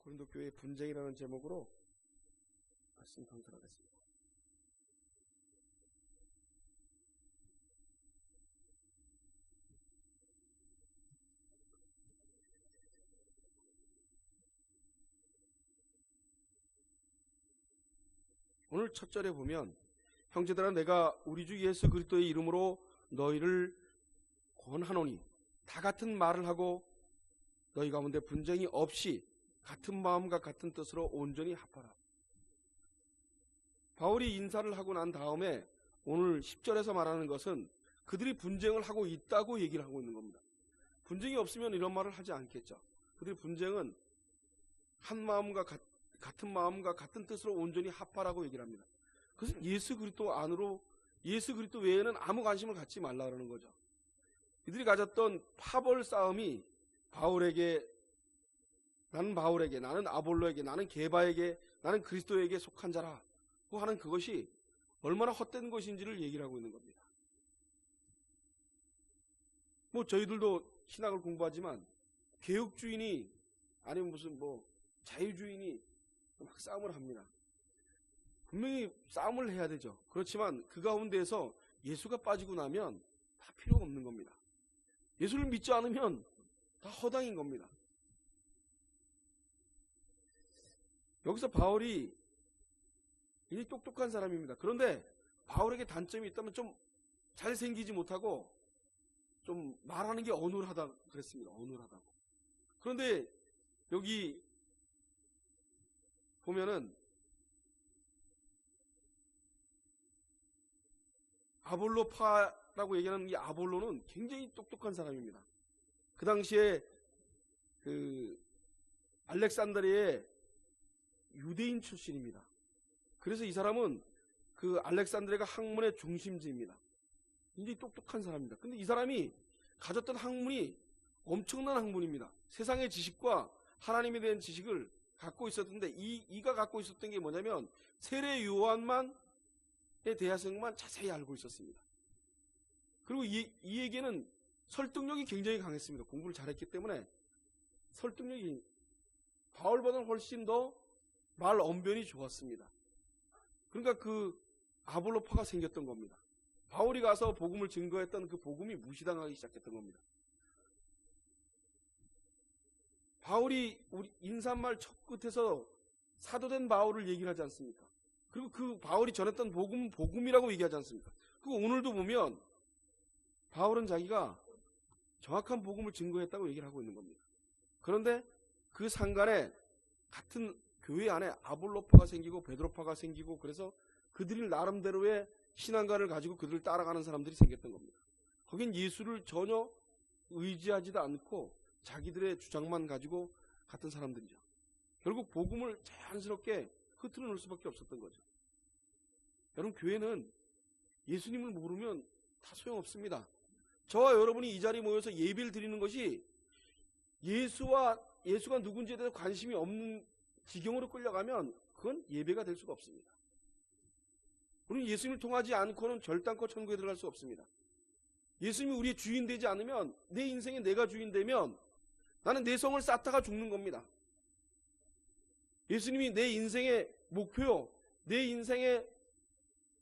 고린도 교회 분쟁이라는 제목으로 말씀 강설하겠습니다. 오늘 첫 절에 보면 형제들아 내가 우리 주 예수 그리스도의 이름으로 너희를 권하노니 다 같은 말을 하고 너희 가운데 분쟁이 없이 같은 마음과 같은 뜻으로 온전히 합하라. 바울이 인사를 하고 난 다음에 오늘 10절에서 말하는 것은 그들이 분쟁을 하고 있다고 얘기를 하고 있는 겁니다. 분쟁이 없으면 이런 말을 하지 않겠죠. 그들의 분쟁은 한 마음과 같은 마음과 같은 뜻으로 온전히 합하라고 얘기를 합니다. 그것은 예수 그리스도 안으로 예수 그리스도 외에는 아무 관심을 갖지 말라는 거죠. 이들이 가졌던 파벌 싸움이 바울에게 나는 바울에게, 나는 아볼로에게, 나는 게바에게, 나는 그리스도에게 속한 자라고 하는 그것이 얼마나 헛된 것인지를 얘기를 하고 있는 겁니다. 뭐 저희들도 신학을 공부하지만 개혁주의니 아니면 무슨 뭐 자유주의니 막 싸움을 합니다. 분명히 싸움을 해야 되죠. 그렇지만 그 가운데에서 예수가 빠지고 나면 다 필요가 없는 겁니다. 예수를 믿지 않으면 다 허당인 겁니다. 여기서 바울이 굉장히 똑똑한 사람입니다. 그런데 바울에게 단점이 있다면 좀 잘생기지 못하고 좀 말하는 게 어눌하다 그랬습니다. 어눌하다고. 그런데 여기 보면은 아볼로파라고 얘기하는 이 아볼로는 굉장히 똑똑한 사람입니다. 그 당시에 그 알렉산드리아의 유대인 출신입니다. 그래서 이 사람은 그 알렉산드리아가 학문의 중심지입니다. 굉장히 똑똑한 사람입니다. 근데 이 사람이 가졌던 학문이 엄청난 학문입니다. 세상의 지식과 하나님에 대한 지식을 갖고 있었는데 이가 갖고 있었던 게 뭐냐면 세례 요한만에 대해서만 자세히 알고 있었습니다. 그리고 이에게는 설득력이 굉장히 강했습니다. 공부를 잘했기 때문에 설득력이 바울보다는 훨씬 더 말 언변이 좋았습니다. 그러니까 그 아볼로파가 생겼던 겁니다. 바울이 가서 복음을 증거했던 그 복음이 무시당하기 시작했던 겁니다. 바울이 우리 인사말 첫 끝에서 사도된 바울을 얘기를 하지 않습니까? 그리고 그 바울이 전했던 복음이라고 얘기하지 않습니까? 그리고 오늘도 보면 바울은 자기가 정확한 복음을 증거했다고 얘기를 하고 있는 겁니다. 그런데 그 상간에 같은 교회 안에 아볼로파가 생기고 베드로파가 생기고 그래서 그들이 나름대로의 신앙관을 가지고 그들을 따라가는 사람들이 생겼던 겁니다. 거긴 예수를 전혀 의지하지도 않고 자기들의 주장만 가지고 갔던 사람들이죠. 결국 복음을 자연스럽게 흐트러 놓을 수밖에 없었던 거죠. 여러분 교회는 예수님을 모르면 다 소용없습니다. 저와 여러분이 이 자리에 모여서 예배를 드리는 것이 예수가 누군지에 대해서 관심이 없는 지경으로 끌려가면 그건 예배가 될 수가 없습니다. 우리는 예수님을 통하지 않고는 절단코 천국에 들어갈 수 없습니다. 예수님이 우리의 주인 되지 않으면 내 인생에 내가 주인 되면 나는 내 성을 쌓다가 죽는 겁니다. 예수님이 내 인생의 목표요, 내 인생의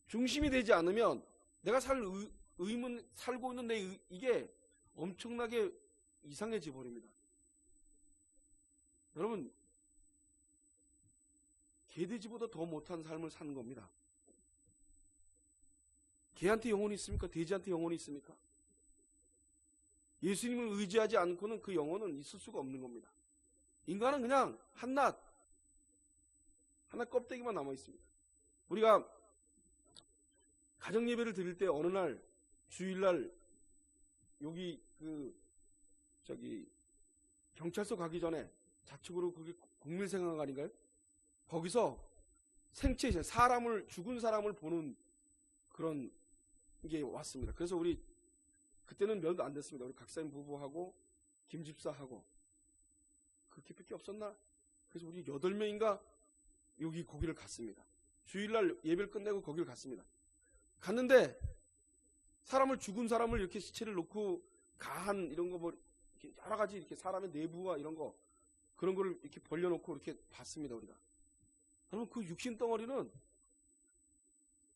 중심이 되지 않으면 내가 살고 있는 이게 엄청나게 이상해져 버립니다. 여러분 개돼지보다 더 못한 삶을 사는 겁니다. 개한테 영혼이 있습니까? 돼지한테 영혼이 있습니까? 예수님을 의지하지 않고는 그 영혼은 있을 수가 없는 겁니다. 인간은 그냥 한낱 껍데기만 남아 있습니다. 우리가 가정 예배를 드릴 때 어느 날 주일날 여기 경찰서 가기 전에 좌측으로 그게 국민생활관인가요? 거기서 생체 죽은 사람을 보는 그런 게 왔습니다. 그래서 우리 그때는 몇도 안 됐습니다. 우리 각사님 부부하고 김 집사하고 그렇게밖에 없었나? 그래서 우리 8명인가 거기를 갔습니다. 주일날 예배를 끝내고 거기를 갔습니다. 갔는데 죽은 사람을 이렇게 시체를 놓고 가한 이런 거 뭐 여러 가지 이렇게 사람의 내부와 이런 거 그런 거를 이렇게 벌려놓고 이렇게 봤습니다, 우리가. 그러면 그 육신 덩어리는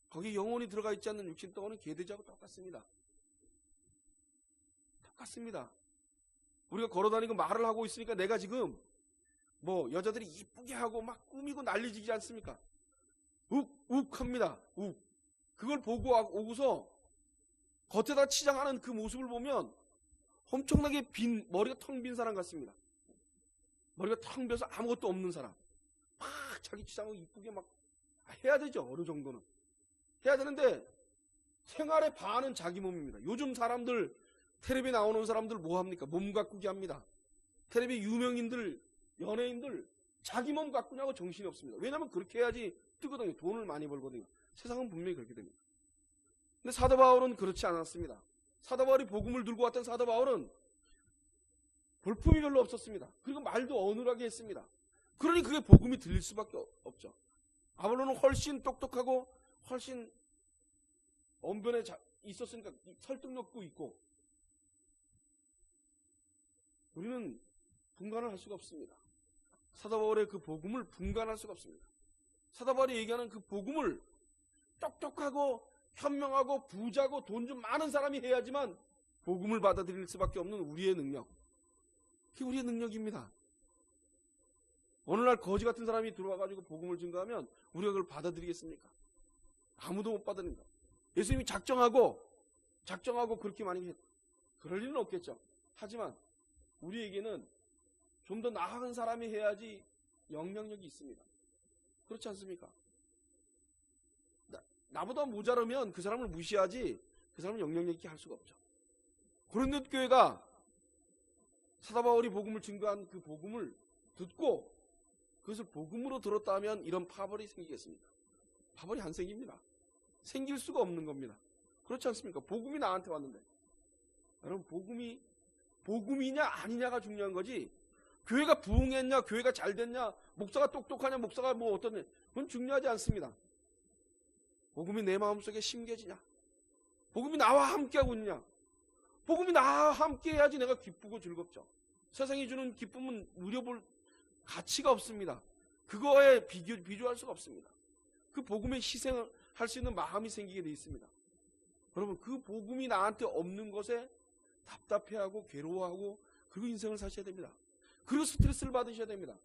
거기 영혼이 들어가 있지 않는 육신 덩어리는 개돼지하고 똑같습니다. 똑같습니다. 우리가 걸어다니고 말을 하고 있으니까 내가 지금 뭐 여자들이 이쁘게 하고 막 꾸미고 난리지지 않습니까? 욱 합니다. 욱. 그걸 보고 오고서 겉에다 치장하는 그 모습을 보면 엄청나게 머리가 텅 빈 사람 같습니다. 머리가 텅 비어서 아무것도 없는 사람. 막 자기 치장을 이쁘게 막 해야 되죠. 어느 정도는. 해야 되는데 생활의 반은 자기 몸입니다. 요즘 사람들 텔레비에 나오는 사람들 뭐 합니까? 몸 가꾸기 합니다. 텔레비 유명인들, 연예인들 자기 몸 가꾸냐고 정신이 없습니다. 왜냐하면 그렇게 해야지 뜨거든요. 돈을 많이 벌거든요. 세상은 분명히 그렇게 됩니다. 근데 사도 바울은 그렇지 않았습니다. 사도 바울이 복음을 들고 왔던 사도 바울은 볼품이 별로 없었습니다. 그리고 말도 어눌하게 했습니다. 그러니 그게 복음이 들릴 수밖에 없죠. 아볼로는 훨씬 똑똑하고 훨씬 언변에 있었으니까 설득력도 있고, 우리는 분간을 할 수가 없습니다. 사도 바울의 그 복음을 분간할 수가 없습니다. 사도 바울이 얘기하는 그 복음을 똑똑하고 현명하고 부자고 돈 좀 많은 사람이 해야지만 복음을 받아들일 수밖에 없는 우리의 능력, 그게 우리의 능력입니다. 어느 날 거지 같은 사람이 들어와가지고 복음을 증거하면 우리가 그걸 받아들이겠습니까? 아무도 못 받아들입니다. 예수님이 작정하고 그렇게 많이 했, 그럴 일은 없겠죠. 하지만 우리에게는 좀 더 나은 사람이 해야지 영향력이 있습니다. 그렇지 않습니까? 나보다 모자르면 그 사람을 무시하지 그 사람을 영향력 있게 할 수가 없죠. 고린도 교회가 사도 바울이 복음을 증거한 그 복음을 듣고 그것을 복음으로 들었다 하면 이런 파벌이 생기겠습니까? 파벌이 안 생깁니다. 생길 수가 없는 겁니다. 그렇지 않습니까? 복음이 나한테 왔는데, 여러분, 복음이냐 아니냐가 중요한 거지, 교회가 부흥했냐, 교회가 잘 됐냐, 목사가 똑똑하냐, 목사가 뭐 어떠냐, 그건 중요하지 않습니다. 복음이 내 마음속에 심겨지냐, 복음이 나와 함께하고 있느냐, 복음이 나와 함께 해야지 내가 기쁘고 즐겁죠. 세상이 주는 기쁨은 누려볼 가치가 없습니다. 그거에 비교할 수가 없습니다. 그 복음에 희생을 할 수 있는 마음이 생기게 되어 있습니다. 여러분, 그 복음이 나한테 없는 것에 답답해하고 괴로워하고 그리고 인생을 사셔야 됩니다. 그리고 스트레스를 받으셔야 됩니다.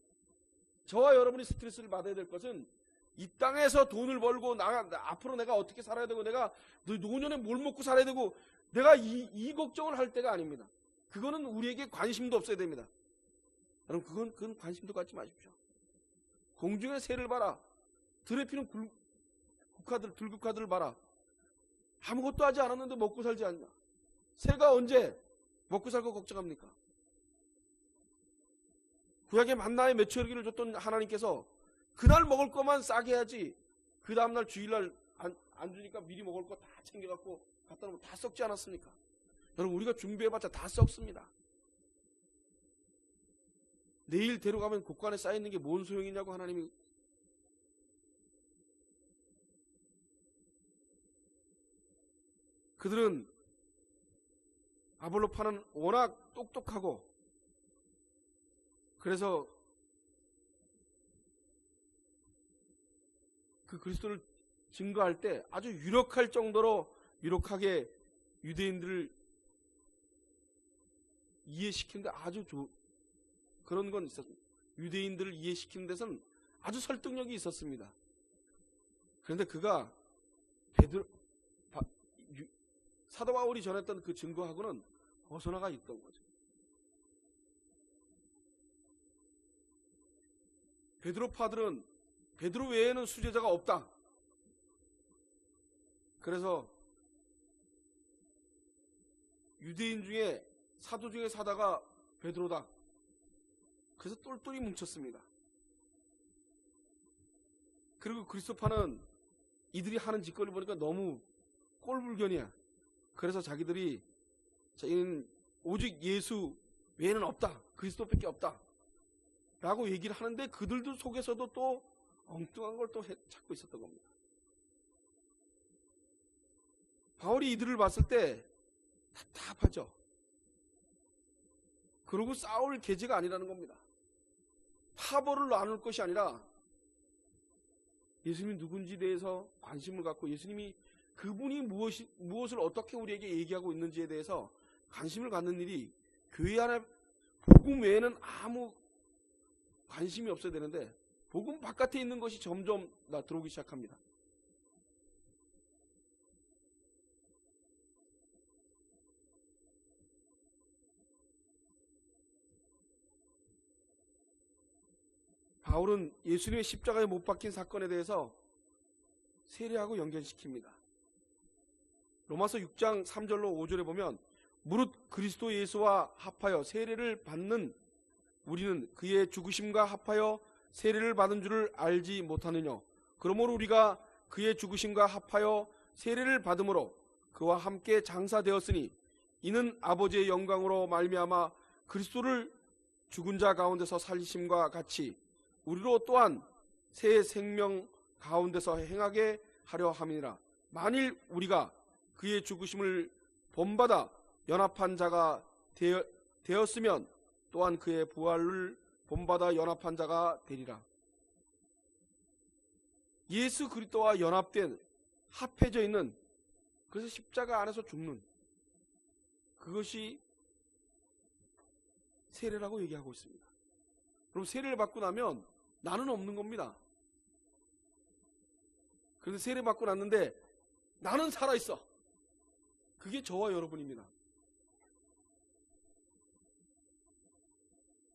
저와 여러분이 스트레스를 받아야 될 것은 이 땅에서 돈을 벌고 앞으로 내가 어떻게 살아야 되고 내가 노년에 뭘 먹고 살아야 되고 내가 이 걱정을 할 때가 아닙니다. 그거는 우리에게 관심도 없어야 됩니다. 여러분, 그건 관심도 갖지 마십시오. 공중의 새를 봐라. 들에 피는 들국화들을 봐라. 아무것도 하지 않았는데 먹고 살지 않냐. 새가 언제 먹고 살고 걱정합니까? 구약의 만나의 메추리기를 줬던 하나님께서 그날 먹을 것만 싸게 해야지 그 다음날 주일날 안 주니까 미리 먹을 거 다 챙겨갖고 갖다 놓으면 다 썩지 않았습니까? 여러분, 우리가 준비해봤자 다 썩습니다. 내일 데려가면 곳간에 쌓여있는 게 뭔 소용이냐고 하나님이. 그들은 아볼로파는 워낙 똑똑하고 그래서 그 그리스도를 증거할 때 아주 유력할 정도로 유력하게 유대인들을 이해시키는데 아주 그런 건 있었습니다. 유대인들을 이해시키는 데서는 아주 설득력이 있었습니다. 그런데 그가 사도 바울이 전했던 그 증거하고는 벗어나가 있던 거죠. 베드로파들은 베드로 외에는 수제자가 없다. 그래서 유대인 중에 사도 중에 사다가 베드로다. 그래서 똘똘이 뭉쳤습니다. 그리고 그리스도파는 이들이 하는 짓거리를 보니까 너무 꼴불견이야. 그래서 자기들이 이는 오직 예수 외에는 없다. 그리스도밖에 없다. 라고 얘기를 하는데 그들도 속에서도 또 엉뚱한 걸 또 찾고 있었던 겁니다. 바울이 이들을 봤을 때 답답하죠. 그러고 싸울 계제가 아니라는 겁니다. 파벌을 나눌 것이 아니라 예수님이 누군지에 대해서 관심을 갖고 예수님이 그분이 무엇을 어떻게 우리에게 얘기하고 있는지에 대해서 관심을 갖는 일이 교회 안에 복음 외에는 아무 관심이 없어야 되는데 복음 바깥에 있는 것이 점점 들어오기 시작합니다. 바울은 예수님의 십자가에 못 박힌 사건에 대해서 세례하고 연결시킵니다. 로마서 6장 3절로 5절에 보면 무릇 그리스도 예수와 합하여 세례를 받는 우리는 그의 죽으심과 합하여 세례를 받은 줄을 알지 못하느냐. 그러므로 우리가 그의 죽으심과 합하여 세례를 받음으로 그와 함께 장사되었으니 이는 아버지의 영광으로 말미암아 그리스도를 죽은 자 가운데서 살리심과 같이 우리로 또한 새 생명 가운데서 행하게 하려 함이니라. 만일 우리가 그의 죽으심을 본받아 연합한 자가 되었으면 또한 그의 부활을 본받아 연합한 자가 되리라. 예수 그리스도와 연합된 합해져 있는, 그래서 십자가 안에서 죽는 그것이 세례라고 얘기하고 있습니다. 그럼 세례를 받고 나면 나는 없는 겁니다. 그래서 세례 받고 났는데 나는 살아있어. 그게 저와 여러분입니다.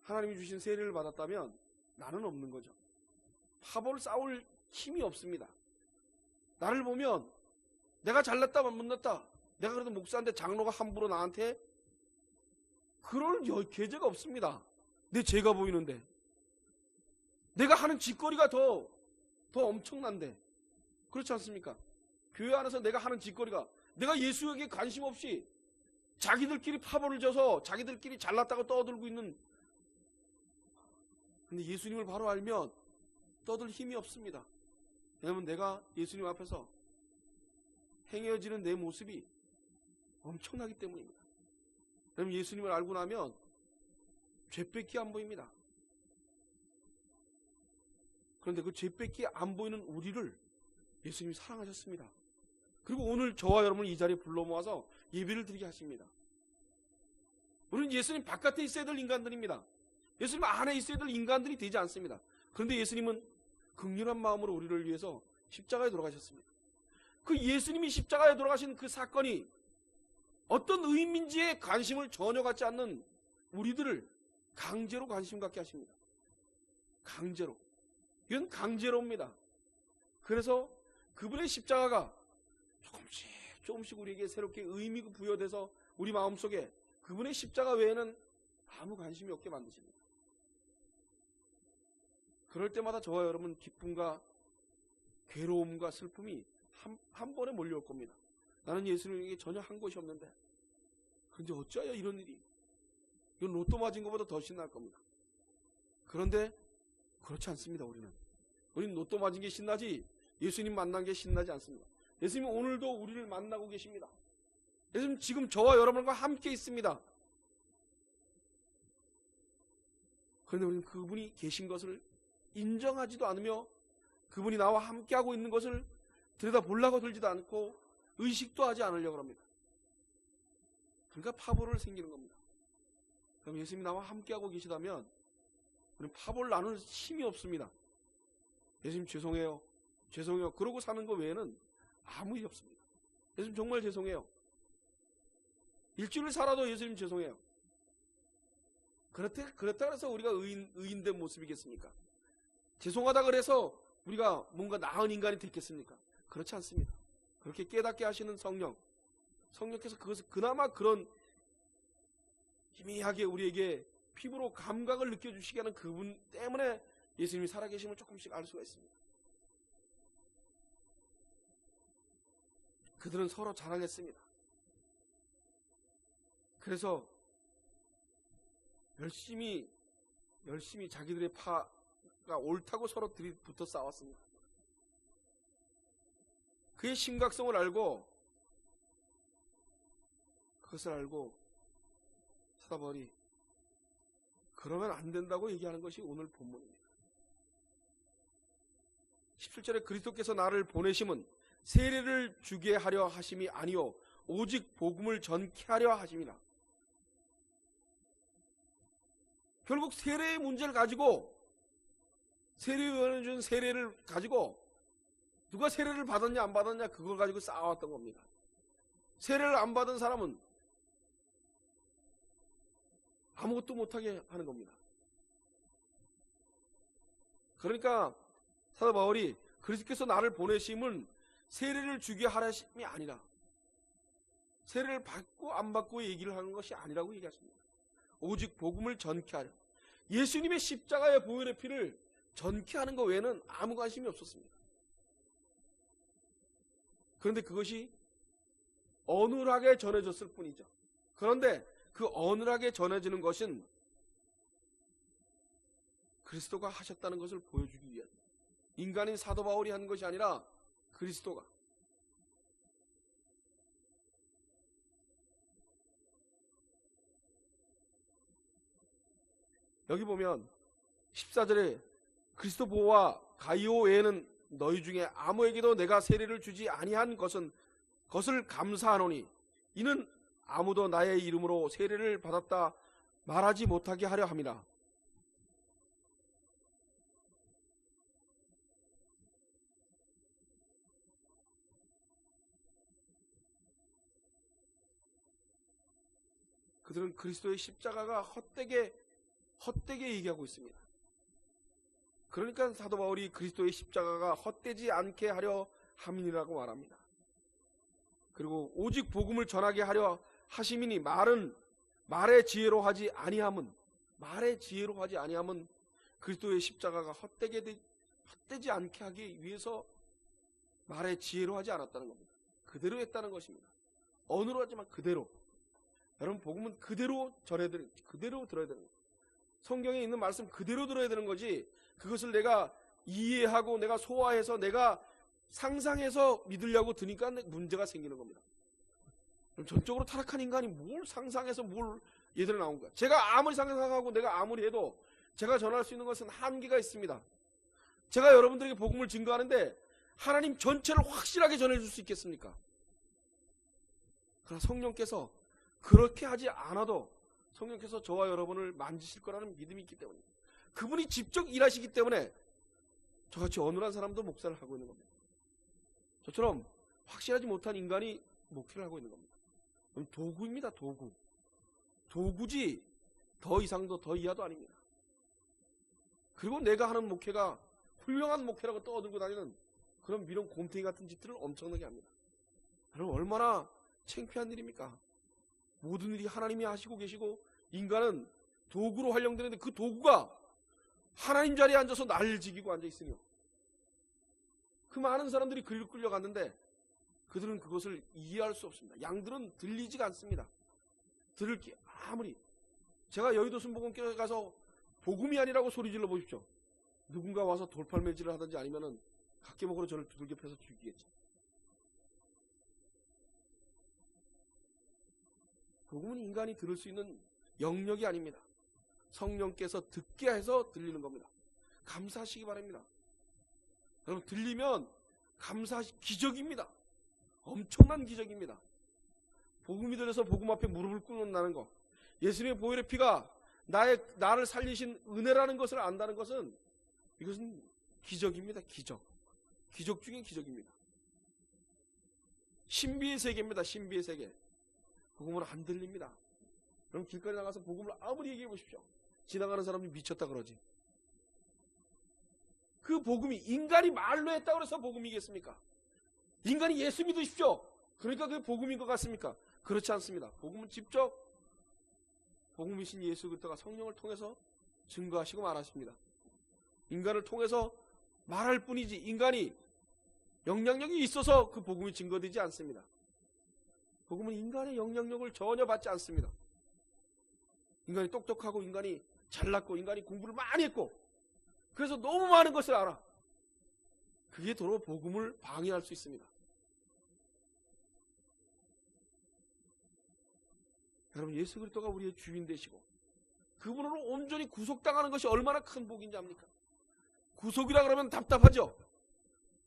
하나님이 주신 세례를 받았다면 나는 없는 거죠. 파벌을 싸울 힘이 없습니다. 나를 보면 내가 잘났다 못났다, 내가 그래도 목사인데 장로가 함부로 나한테 그럴 계제가 없습니다. 내 죄가 보이는데, 내가 하는 짓거리가 더 엄청난데, 그렇지 않습니까? 교회 안에서 내가 하는 짓거리가, 내가 예수에게 관심 없이 자기들끼리 파벌을 져서 자기들끼리 잘났다고 떠들고 있는, 근데 예수님을 바로 알면 떠들 힘이 없습니다. 왜냐하면 내가 예수님 앞에서 행해지는 내 모습이 엄청나기 때문입니다. 왜냐하면 예수님을 알고 나면 죄밖에 안 보입니다. 그런데 그 죄밖에 안 보이는 우리를 예수님이 사랑하셨습니다. 그리고 오늘 저와 여러분을 이 자리에 불러 모아서 예배를 드리게 하십니다. 우리는 예수님 바깥에 있어야 될 인간들입니다. 예수님 안에 있어야 될 인간들이 되지 않습니다. 그런데 예수님은 긍휼한 마음으로 우리를 위해서 십자가에 돌아가셨습니다. 그 예수님이 십자가에 돌아가신 그 사건이 어떤 의미인지에 관심을 전혀 갖지 않는 우리들을 강제로 관심 갖게 하십니다. 강제로. 이건 강제로입니다. 그래서 그분의 십자가가 조금씩 우리에게 새롭게 의미가 부여돼서 우리 마음속에 그분의 십자가 외에는 아무 관심이 없게 만드십니다. 그럴 때마다 저와 여러분 기쁨과 괴로움과 슬픔이 한 번에 몰려올 겁니다. 나는 예수님에게 전혀 한 것이 없는데, 그런데 어찌하여 이런 일이, 이건 로또 맞은 것보다 더 신날 겁니다. 그런데 그렇지 않습니다. 우리는 로또 맞은 게 신나지 예수님 만난 게 신나지 않습니다. 예수님은 오늘도 우리를 만나고 계십니다. 예수님 지금 저와 여러분과 함께 있습니다. 그런데 우리는 그분이 계신 것을 인정하지도 않으며 그분이 나와 함께하고 있는 것을 들여다보려고 들지도 않고 의식도 하지 않으려고 합니다. 그러니까 파벌을 생기는 겁니다. 그럼 예수님이 나와 함께하고 계시다면 우리는 파벌 나눌 힘이 없습니다. 예수님 죄송해요. 그러고 사는 것 외에는 아무 일 없습니다. 예수님 정말 죄송해요. 일주일 살아도 예수님 죄송해요. 그렇다 해서 우리가 의인된 모습이겠습니까? 죄송하다 그래서 우리가 뭔가 나은 인간이 됐겠습니까? 그렇지 않습니다. 그렇게 깨닫게 하시는 성령께서 그것을 그나마 그런 희미하게 우리에게 피부로 감각을 느껴주시게 하는 그분 때문에 예수님이 살아계심을 조금씩 알 수가 있습니다. 그들은 서로 자랑했습니다. 그래서 열심히 자기들의 파가 옳다고 서로 들이붙어 싸웠습니다. 그의 심각성을 알고, 그것을 알고 사도 바울이 그러면 안 된다고 얘기하는 것이 오늘 본문입니다. 17절에 그리스도께서 나를 보내심은 세례를 주게 하려 하심이 아니요 오직 복음을 전케 하려 하심이라. 결국 세례의 문제를 가지고, 세례요한이 준 세례를 가지고 누가 세례를 받았냐 안 받았냐 그걸 가지고 싸워왔던 겁니다. 세례를 안 받은 사람은 아무것도 못하게 하는 겁니다. 그러니까 사도 바울이 그리스도께서 나를 보내심은 세례를 주게 하심이 아니라, 세례를 받고 안 받고 얘기를 하는 것이 아니라고 얘기하십니다. 오직 복음을 전케 하려, 예수님의 십자가의 보혈의 피를 전케 하는 것 외에는 아무 관심이 없었습니다. 그런데 그것이 어눌하게 전해졌을 뿐이죠. 그런데 그 어눌하게 전해지는 것은 그리스도가 하셨다는 것을 보여주기 위한, 인간인 사도 바울이 한 것이 아니라 그리스도가. 여기 보면 14절에 그리스도 보호와 가이오 외에는 너희 중에 아무에게도 내가 세례를 주지 아니한 것을 감사하노니 이는 아무도 나의 이름으로 세례를 받았다 말하지 못하게 하려 함이라. 그들은 그리스도의 십자가가 헛되게 얘기하고 있습니다. 그러니까 사도 바울이 그리스도의 십자가가 헛되지 않게 하려 함이라고 말합니다. 그리고 오직 복음을 전하게 하려 하심이니 말의 지혜로 하지 아니함은 그리스도의 십자가가 헛되지 않게 하기 위해서 말의 지혜로 하지 않았다는 겁니다. 그대로 했다는 것입니다. 언어로 하지만 그대로. 여러분, 복음은 그대로 그대로 들어야 되는 거예요. 성경에 있는 말씀 그대로 들어야 되는 거지, 그것을 내가 이해하고 내가 소화해서 내가 상상해서 믿으려고 드니까 문제가 생기는 겁니다. 전적으로 타락한 인간이 뭘 상상해서 뭘 예대로 나온 거야. 제가 아무리 상상하고 내가 아무리 해도 제가 전할 수 있는 것은 한계가 있습니다. 제가 여러분들에게 복음을 증거하는데 하나님 전체를 확실하게 전해줄 수 있겠습니까? 그러나 성령께서 그렇게 하지 않아도 성령께서 저와 여러분을 만지실 거라는 믿음이 있기 때문입니다. 그분이 직접 일하시기 때문에 저같이 어눌한 사람도 목사를 하고 있는 겁니다. 저처럼 확실하지 못한 인간이 목회를 하고 있는 겁니다. 그럼 도구입니다. 도구지 더 이상도 더 이하도 아닙니다. 그리고 내가 하는 목회가 훌륭한 목회라고 떠들고 다니는 그런 미련 곰탱이 같은 짓들을 엄청나게 합니다. 여러분, 얼마나 창피한 일입니까? 모든 일이 하나님이 하시고 계시고 인간은 도구로 활용되는데 그 도구가 하나님 자리에 앉아서 날 지키고 앉아있으며, 그 많은 사람들이 그리로 끌려갔는데 그들은 그것을 이해할 수 없습니다. 양들은 들리지가 않습니다. 들을 게 아무리, 제가 여의도 순복음교회 가서 복음이 아니라고 소리질러 보십시오. 누군가 와서 돌팔매질을 하든지 아니면은 각계목으로 저를 두들겨 패서 죽이겠지. 복음은 인간이 들을 수 있는 영역이 아닙니다. 성령께서 듣게 해서 들리는 겁니다. 감사하시기 바랍니다. 여러분, 들리면 기적입니다. 엄청난 기적입니다. 복음이 들려서 복음 앞에 무릎을 꿇는다는 것, 예수님의 보혈의 피가 나를 살리신 은혜라는 것을 안다는 것은, 이것은 기적입니다. 기적 중에 기적입니다. 신비의 세계입니다. 신비의 세계. 복음은 안 들립니다. 그럼 길거리 나가서 복음을 아무리 얘기해 보십시오. 지나가는 사람이 미쳤다 그러지. 그 복음이 인간이 말로 했다고 해서 복음이겠습니까? 인간이 예수 믿으십시오. 그러니까 그게 복음인 것 같습니까? 그렇지 않습니다. 복음은 직접 복음이신 예수 그리스도가 성령을 통해서 증거하시고 말하십니다. 인간을 통해서 말할 뿐이지 인간이 영향력이 있어서 그 복음이 증거되지 않습니다. 복음은 인간의 영향력을 전혀 받지 않습니다. 인간이 똑똑하고 인간이 잘났고 인간이 공부를 많이 했고 그래서 너무 많은 것을 알아. 그게 도로 복음을 방해할 수 있습니다. 여러분, 예수 그리스도가 우리의 주인 되시고 그분으로 온전히 구속당하는 것이 얼마나 큰 복인지 압니까? 구속이라 그러면 답답하죠?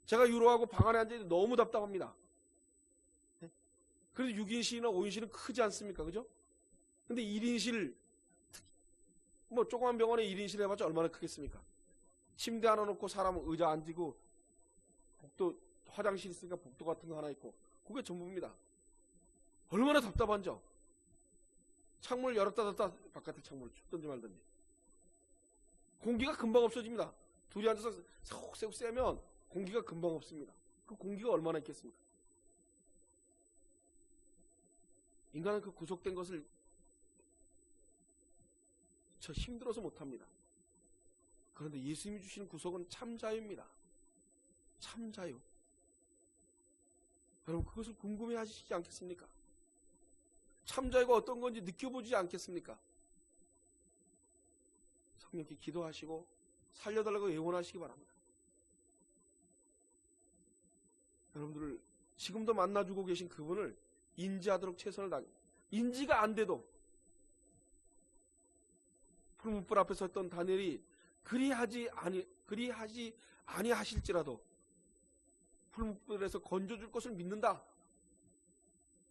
제가 유로하고 방 안에 앉아있는데 너무 답답합니다. 그래도 6인실이나 5인실은 크지 않습니까? 그죠? 근데 1인실, 뭐 조그만 병원에 1인실 해봤자 얼마나 크겠습니까? 침대 하나 놓고 사람 의자 앉고, 복도, 화장실 있으니까 복도 같은 거 하나 있고, 그게 전부입니다. 얼마나 답답한죠? 창문을 열었다 닫았다, 바깥에 창문을 춥든지 말든지. 공기가 금방 없어집니다. 둘이 앉아서 세우고 쐬면 공기가 금방 없습니다. 그 공기가 얼마나 있겠습니까? 인간은 그 구속된 것을 저 힘들어서 못합니다. 그런데 예수님이 주시는 구속은 참 자유입니다. 참 자유. 여러분 그것을 궁금해 하시지 않겠습니까? 참 자유가 어떤 건지 느껴보지 않겠습니까? 성령께 기도하시고 살려달라고 애원하시기 바랍니다. 여러분들을 지금도 만나주고 계신 그분을 인지하도록 최선을 다합니다. 인지가 안 돼도 풀무불 앞에 섰던 다니엘이 그리하지 아니하실지라도 풀무불에서 건져줄 것을 믿는다.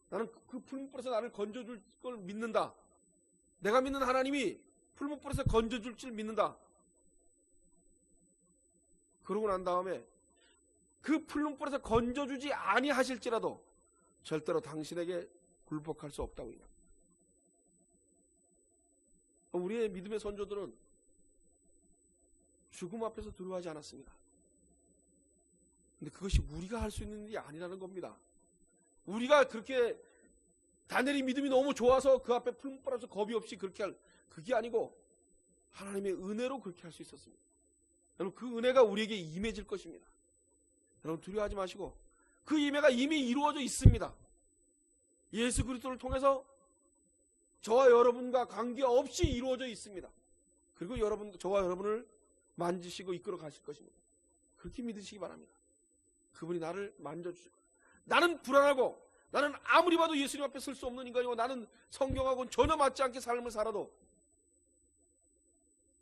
나는 그 풀무불에서 나를 건져줄 걸 믿는다. 내가 믿는 하나님이 풀무불에서 건져줄 줄 믿는다. 그러고 난 다음에 그 풀무불에서 건져주지 아니하실지라도 절대로 당신에게 굴복할 수 없다고 얘기합니다. 우리의 믿음의 선조들은 죽음 앞에서 두려워하지 않았습니다. 근데 그것이 우리가 할 수 있는 일이 아니라는 겁니다. 우리가 그렇게 다니엘이 믿음이 너무 좋아서 그 앞에 풀무불 앞에서 겁이 없이 그렇게 할 그게 아니고 하나님의 은혜로 그렇게 할 수 있었습니다. 여러분 그 은혜가 우리에게 임해질 것입니다. 여러분 두려워하지 마시고 그 임해가 이미 이루어져 있습니다. 예수 그리스도를 통해서 저와 여러분과 관계없이 이루어져 있습니다. 그리고 저와 여러분을 만지시고 이끌어 가실 것입니다. 그렇게 믿으시기 바랍니다. 그분이 나를 만져주시고 나는 불안하고 나는 아무리 봐도 예수님 앞에 설 수 없는 인간이고 나는 성경하고는 전혀 맞지 않게 삶을 살아도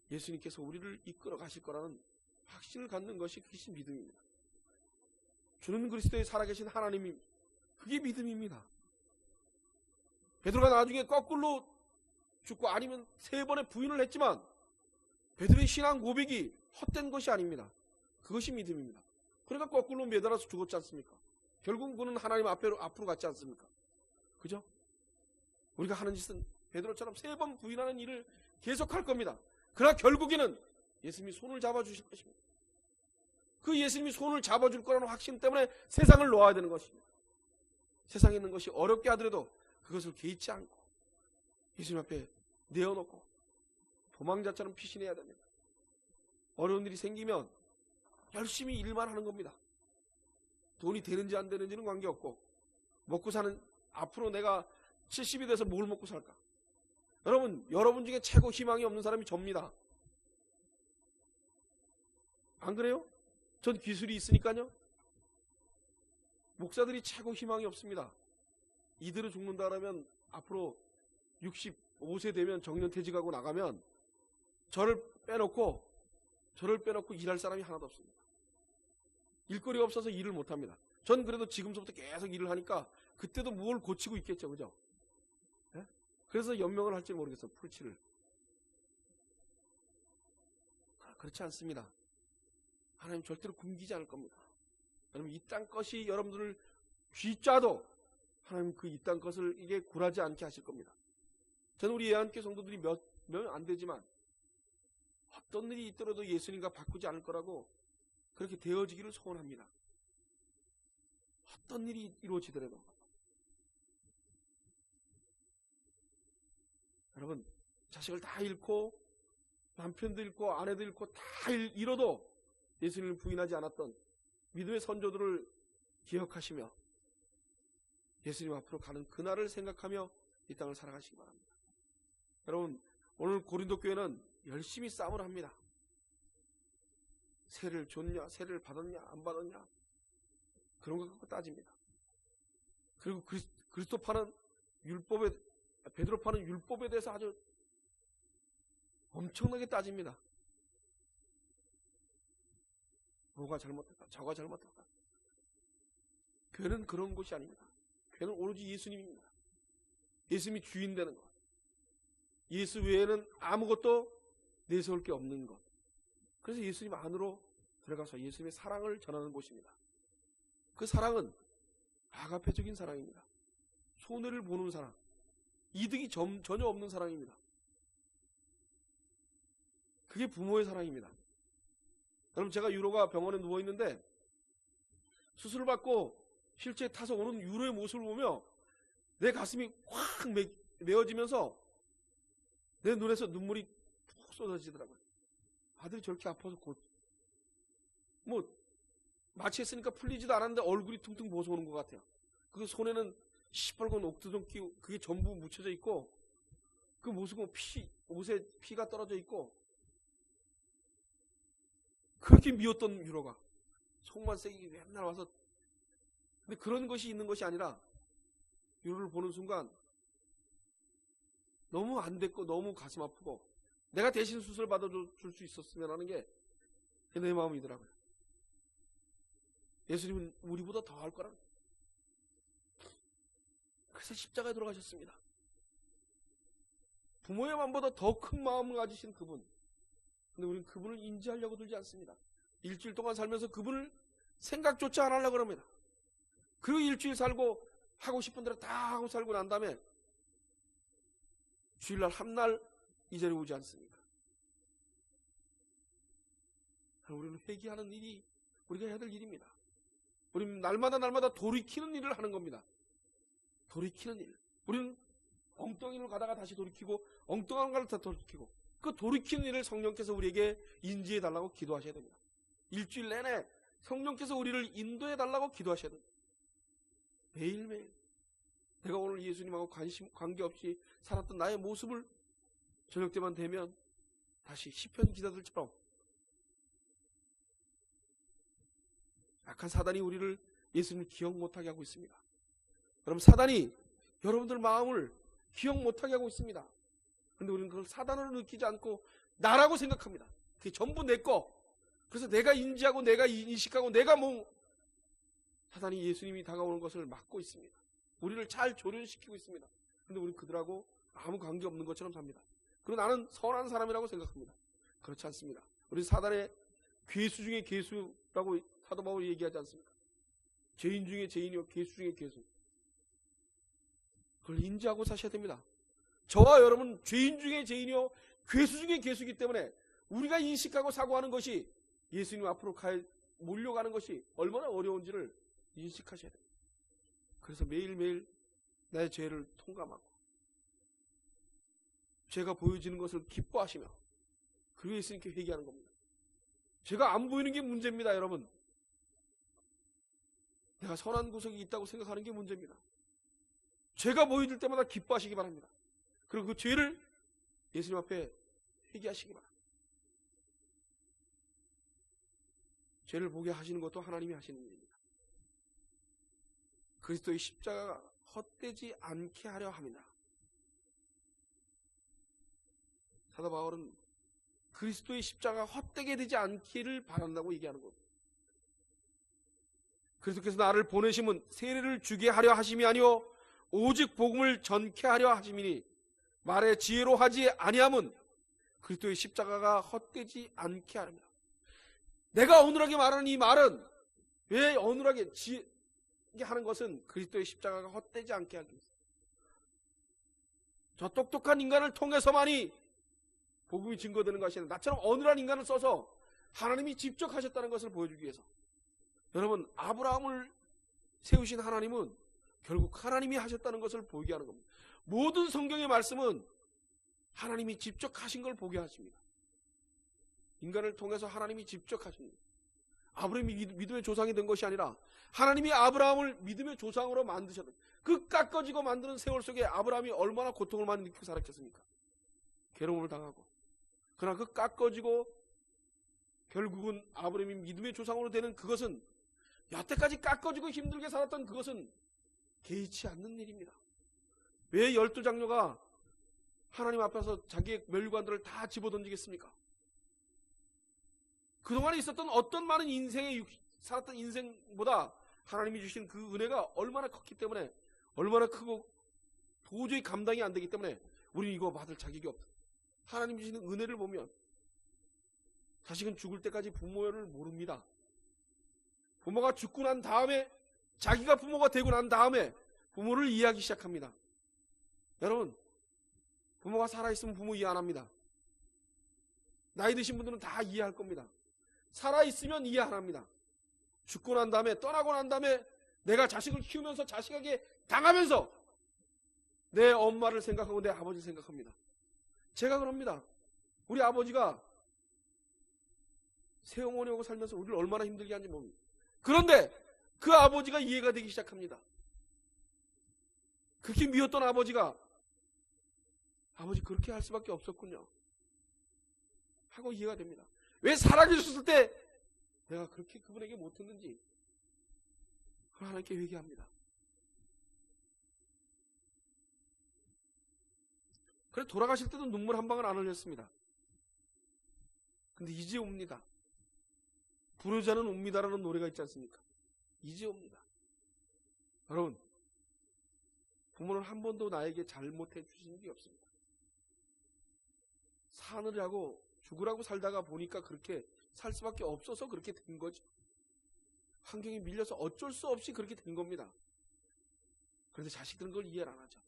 예수님께서 우리를 이끌어 가실 거라는 확신을 갖는 것이 그것이 믿음입니다. 주는 그리스도의 살아계신 하나님이 그게 믿음입니다. 베드로가 나중에 거꾸로 죽고 아니면 3번의 부인을 했지만 베드로의 신앙 고백이 헛된 것이 아닙니다. 그것이 믿음입니다. 그러니까 거꾸로 매달아서 죽었지 않습니까? 결국 그는 하나님 앞으로 갔지 않습니까? 그죠? 우리가 하는 짓은 베드로처럼 3번 부인하는 일을 계속할 겁니다. 그러나 결국에는 예수님이 손을 잡아주실 것입니다. 그 예수님이 손을 잡아줄 거라는 확신 때문에 세상을 놓아야 되는 것입니다. 세상에 있는 것이 어렵게 하더라도 그것을 개의치 않고 예수님 앞에 내어놓고 도망자처럼 피신해야 됩니다. 어려운 일이 생기면 열심히 일만 하는 겁니다. 돈이 되는지 안 되는지는 관계없고 먹고 사는 앞으로 내가 70이 돼서 뭘 먹고 살까? 여러분 중에 최고 희망이 없는 사람이 접니다. 안 그래요? 전 기술이 있으니까요. 목사들이 최고 희망이 없습니다. 이대로 죽는다 그러면 앞으로 65세 되면 정년퇴직하고 나가면 저를 빼놓고 일할 사람이 하나도 없습니다. 일거리가 없어서 일을 못합니다. 전 그래도 지금부터 계속 일을 하니까 그때도 뭘 고치고 있겠죠. 그죠? 네? 그래서 연명을 할지 모르겠어요. 풀칠을. 그렇지 않습니다. 하나님 절대로 굶기지 않을 겁니다. 여러분 이 땅 것이 여러분들을 쥐짜도 하나님 그 이 땅 것을 이게 굴하지 않게 하실 겁니다. 저는 우리 예한교회 성도들이 몇 안 되지만 어떤 일이 있더라도 예수님과 바꾸지 않을 거라고 그렇게 되어지기를 소원합니다. 어떤 일이 이루어지더라도. 여러분 자식을 다 잃고 남편도 잃고 아내도 잃고 다 잃어도 예수님을 부인하지 않았던 믿음의 선조들을 기억하시며 예수님 앞으로 가는 그날을 생각하며 이 땅을 살아가시기 바랍니다. 여러분 오늘 고린도 교회는 열심히 싸움을 합니다. 세를 줬냐, 세를 받았냐, 안 받았냐 그런 거 갖고 따집니다. 그리고 그리스도파는 베드로파는 율법에 대해서 아주 엄청나게 따집니다. 뭐가 잘못됐다, 저가 잘못됐다. 교회는 그런 곳이 아닙니다. 교회는 오로지 예수님입니다. 예수님이 주인 되는 것. 예수 외에는 아무것도 내세울 게 없는 것. 그래서 예수님 안으로 들어가서 예수님의 사랑을 전하는 곳입니다. 그 사랑은 아가페적인 사랑입니다. 손해를 보는 사랑, 이득이 전혀 없는 사랑입니다. 그게 부모의 사랑입니다. 여러분, 제가 유로가 병원에 누워있는데 수술을 받고 실제 타서 오는 유로의 모습을 보며 내 가슴이 확 메어지면서 내 눈에서 눈물이 푹 쏟아지더라고요. 아들이 저렇게 아파서 마취했으니까 풀리지도 않았는데 얼굴이 퉁퉁 부어서 오는 것 같아요. 그 손에는 시뻘건 옥두정 끼고 그게 전부 묻혀져 있고 그 모습은 옷에 피가 떨어져 있고 그렇게 미웠던 유로가 속만 세게 맨날 와서, 근데 그런 것이 있는 것이 아니라 유로를 보는 순간 너무 안 됐고 너무 가슴 아프고 내가 대신 수술 받아줄 수 있었으면 하는 게 내 마음이더라고요. 예수님은 우리보다 더 할 거라. 그래서 십자가에 돌아가셨습니다. 부모의 마음보다 더 큰 마음을 가지신 그분. 근데 우리는 그분을 인지하려고 들지 않습니다. 일주일 동안 살면서 그분을 생각조차 안 하려고 합니다. 그 일주일 살고 하고 싶은 대로 다 하고 살고 난 다음에 주일날 한날 이 자리에 오지 않습니까? 우리는 회개하는 일이 우리가 해야 될 일입니다. 우리는 날마다 돌이키는 일을 하는 겁니다. 돌이키는 일. 우리는 엉뚱한 일을 가다가 다시 돌이키고 엉뚱한 걸 다 돌이키고 그 돌이키는 일을 성령께서 우리에게 인지해 달라고 기도하셔야 됩니다. 일주일 내내 성령께서 우리를 인도해 달라고 기도하셔야 됩니다. 매일매일 내가 오늘 예수님하고 관계없이 살았던 나의 모습을 저녁 때만 되면 다시 시편 기자들처럼 약한 사단이 우리를 예수님을 기억 못하게 하고 있습니다. 여러분, 사단이 여러분들 마음을 기억 못하게 하고 있습니다. 그런데 우리는 그걸 사단으로 느끼지 않고 나라고 생각합니다. 그게 전부 내 거. 그래서 내가 인지하고 내가 인식하고 내가 사단이 예수님이 다가오는 것을 막고 있습니다. 우리를 잘 조련시키고 있습니다. 그런데 우리는 그들하고 아무 관계없는 것처럼 삽니다. 그리고 나는 선한 사람이라고 생각합니다. 그렇지 않습니다. 우리 사단의 괴수 중에 괴수라고 사도 바울이 얘기하지 않습니까? 죄인 중에 죄인이요 괴수 중에 괴수. 그걸 인지하고 사셔야 됩니다. 저와 여러분 죄인 중에 죄인이요 괴수 중에 괴수이기 때문에 우리가 인식하고 사고하는 것이 예수님 앞으로 몰려가는 것이 얼마나 어려운지를 인식하셔야 됩니다. 그래서 매일매일 나의 죄를 통감하고 죄가 보여지는 것을 기뻐하시며 그리고 예수님께 회개하는 겁니다. 죄가 안 보이는 게 문제입니다. 여러분, 내가 선한 구석이 있다고 생각하는 게 문제입니다. 죄가 보여질 때마다 기뻐하시기 바랍니다. 그리고 그 죄를 예수님 앞에 회개하시기 바랍니다. 죄를 보게 하시는 것도 하나님이 하시는 일입니다. 그리스도의 십자가가 헛되지 않게 하려 합니다. 사도 바울은 그리스도의 십자가가 헛되게 되지 않기를 바란다고 얘기하는 겁니다. 그리스도께서 나를 보내심은 세례를 주게 하려 하심이 아니요 오직 복음을 전케 하려 하심이니 말에 지혜로 하지 아니함은 그리스도의 십자가가 헛되지 않게 하렵니다. 내가 어눌하게 말하는 이 말은 왜 어눌하게 하는 것은 그리스도의 십자가가 헛되지 않게 하기 위해서. 저 똑똑한 인간을 통해서만이 복음이 증거되는 것이 아니라 나처럼 어눌한 인간을 써서 하나님이 직접 하셨다는 것을 보여주기 위해서. 여러분, 아브라함을 세우신 하나님은 결국 하나님이 하셨다는 것을 보이게 하는 겁니다. 모든 성경의 말씀은 하나님이 직접 하신 걸 보게 하십니다. 인간을 통해서 하나님이 직접 하십니다. 아브라함이 믿음의 조상이 된 것이 아니라 하나님이 아브라함을 믿음의 조상으로 만드셨다. 그 깎아지고 만드는 세월 속에 아브라함이 얼마나 고통을 많이 느끼고 살았겠습니까? 괴로움을 당하고. 그러나 그 깎아지고 결국은 아브라함이 믿음의 조상으로 되는 그것은 여태까지 깎아지고 힘들게 살았던 그것은 개의치 않는 일입니다. 왜 12장로가 하나님 앞에서 자기의 멸관들을 다 집어던지겠습니까? 그동안에 있었던 어떤 많은 살았던 인생보다 하나님이 주신 그 은혜가 얼마나 컸기 때문에, 얼마나 크고 도저히 감당이 안 되기 때문에 우리는 이거 받을 자격이 없다. 하나님 주시는 은혜를 보면 자식은 죽을 때까지 부모를 모릅니다. 부모가 죽고 난 다음에, 자기가 부모가 되고 난 다음에 부모를 이해하기 시작합니다. 여러분, 부모가 살아있으면 부모 이해 안 합니다. 나이 드신 분들은 다 이해할 겁니다. 살아있으면 이해 안 합니다. 죽고 난 다음에, 떠나고 난 다음에 내가 자식을 키우면서 자식에게 당하면서 내 엄마를 생각하고 내 아버지를 생각합니다. 제가 그럽니다. 우리 아버지가 새어머니하고 살면서 우리를 얼마나 힘들게 하는지 봅니다. 그런데 그 아버지가 이해가 되기 시작합니다. 그렇게 미웠던 아버지가, 아버지 그렇게 할 수밖에 없었군요 하고 이해가 됩니다. 왜 살아계셨을 때 내가 그렇게 그분에게 못했는지 하나님께 회개합니다. 그래 돌아가실 때도 눈물 한 방울 안 흘렸습니다. 근데 이제 옵니다. 불효자는 옵니다라는 노래가 있지 않습니까? 이제 옵니다. 여러분, 부모는 한 번도 나에게 잘못해 주신 게 없습니다. 사느라고 죽으라고 살다가 보니까 그렇게 살 수밖에 없어서 그렇게 된 거죠. 환경이 밀려서 어쩔 수 없이 그렇게 된 겁니다. 그런데 자식들은 그걸 이해를 안 하죠.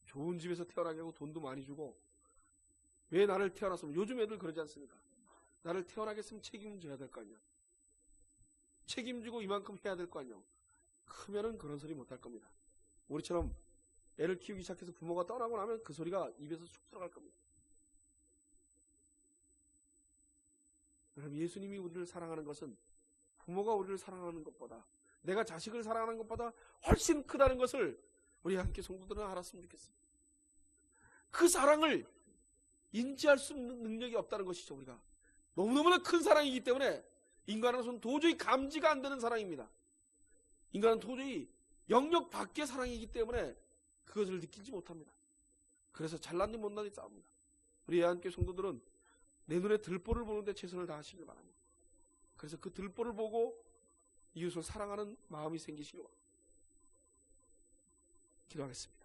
좋은 집에서 태어나게 하고 돈도 많이 주고, 왜 나를 태어났으면, 요즘 애들 그러지 않습니까? 나를 태어나게 했으면 책임져야 될 거 아니야. 책임지고 이만큼 해야 될 거 아니야. 크면은 그런 소리 못 할 겁니다. 우리처럼 애를 키우기 시작해서 부모가 떠나고 나면 그 소리가 입에서 쑥 들어갈 겁니다. 여러분, 예수님이 우리를 사랑하는 것은 부모가 우리를 사랑하는 것보다, 내가 자식을 사랑하는 것보다 훨씬 크다는 것을 우리 함께 성도들은 알았으면 좋겠습니다. 그 사랑을 인지할 수 있는 능력이 없다는 것이죠. 우리가 너무너무나 큰 사랑이기 때문에 인간으로서는 도저히 감지가 안 되는 사랑입니다. 인간은 도저히 영역 밖의 사랑이기 때문에 그것을 느끼지 못합니다. 그래서 잘났니 못났니 싸웁니다. 우리 애한교 성도들은 내 눈에 들보를 보는데 최선을 다하시길 바랍니다. 그래서 그 들보를 보고 이웃을 사랑하는 마음이 생기시길 바랍니다. 기도하겠습니다.